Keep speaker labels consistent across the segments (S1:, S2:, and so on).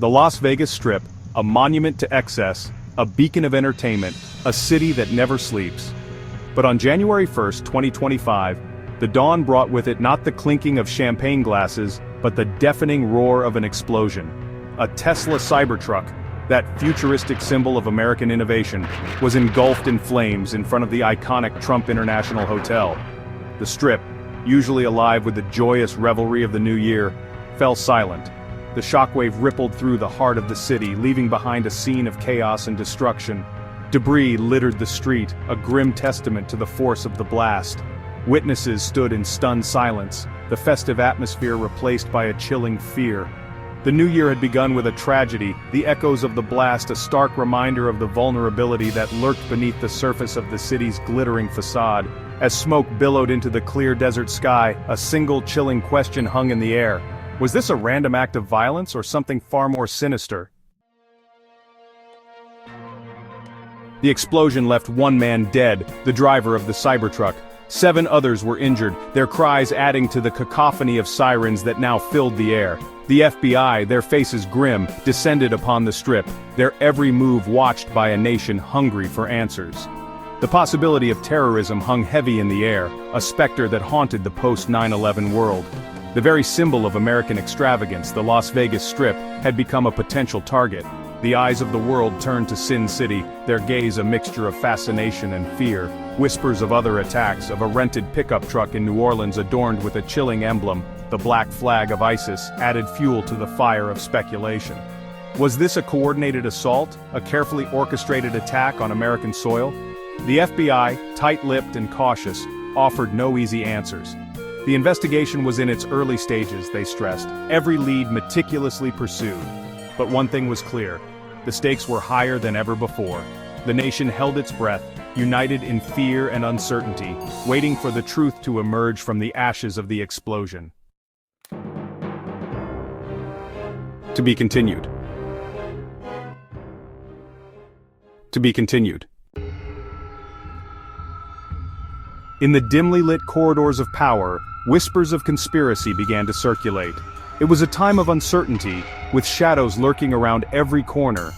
S1: The Las Vegas Strip, a monument to excess, a beacon of entertainment, a city that never sleeps. But on January 1st, 2025, the dawn brought with it not the clinking of champagne glasses, but the deafening roar of an explosion. A Tesla Cybertruck, that futuristic symbol of American innovation, was engulfed in flames in front of the iconic Trump International Hotel. The Strip, usually alive with the joyous revelry of the new year, fell silent. The shockwave rippled through the heart of the city, leaving behind a scene of chaos and destruction. Debris littered the street, a grim testament to the force of the blast. Witnesses stood in stunned silence, the festive atmosphere replaced by a chilling fear. The new year had begun with a tragedy, the echoes of the blast a stark reminder of the vulnerability that lurked beneath the surface of the city's glittering facade. As smoke billowed into the clear desert sky, a single chilling question hung in the air. Was this a random act of violence or something far more sinister? The explosion left one man dead, the driver of the Cybertruck. 7 others were injured, their cries adding to the cacophony of sirens that now filled the air. The FBI, their faces grim, descended upon the Strip, their every move watched by a nation hungry for answers. The possibility of terrorism hung heavy in the air, a specter that haunted the post-9/11 world. The very symbol of American extravagance, the Las Vegas Strip, had become a potential target. The eyes of the world turned to Sin City, their gaze a mixture of fascination and fear. Whispers of other attacks, of a rented pickup truck in New Orleans adorned with a chilling emblem, the black flag of ISIS, added fuel to the fire of speculation. Was this a coordinated assault, a carefully orchestrated attack on American soil? The FBI, tight-lipped and cautious, offered no easy answers. The investigation was in its early stages, they stressed, every lead meticulously pursued. But one thing was clear. The stakes were higher than ever before. The nation held its breath, united in fear and uncertainty, waiting for the truth to emerge from the ashes of the explosion. To be continued. To be continued. In the dimly lit corridors of power, whispers of conspiracy began to circulate. It was a time of uncertainty, with shadows lurking around every corner.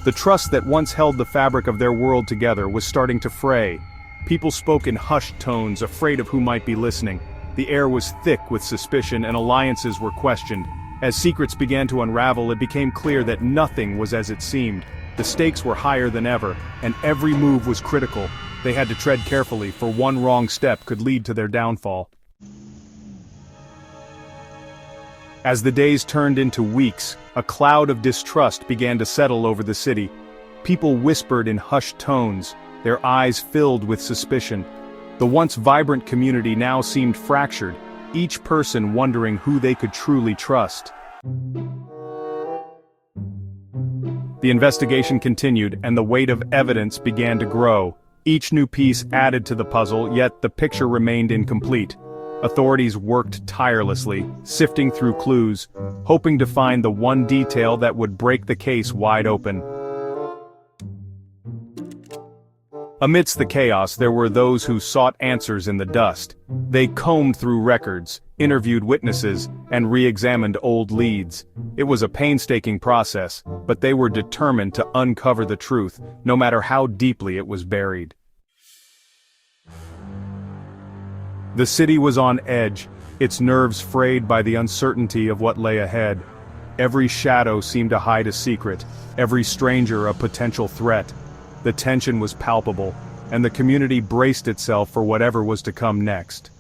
S1: The trust that once held the fabric of their world together was starting to fray. People spoke in hushed tones, afraid of who might be listening. The air was thick with suspicion and alliances were questioned. As secrets began to unravel, it became clear that nothing was as it seemed. The stakes were higher than ever, and every move was critical. They had to tread carefully, for one wrong step could lead to their downfall. As the days turned into weeks, a cloud of distrust began to settle over the city. People whispered in hushed tones, their eyes filled with suspicion. The once vibrant community now seemed fractured, each person wondering who they could truly trust. The investigation continued, and the weight of evidence began to grow. Each new piece added to the puzzle, yet the picture remained incomplete. Authorities worked tirelessly, sifting through clues, hoping to find the one detail that would break the case wide open. Amidst the chaos, there were those who sought answers in the dust. They combed through records, interviewed witnesses, and re-examined old leads. It was a painstaking process, but they were determined to uncover the truth, no matter how deeply it was buried. The city was on edge, its nerves frayed by the uncertainty of what lay ahead. Every shadow seemed to hide a secret, every stranger a potential threat. The tension was palpable, and the community braced itself for whatever was to come next.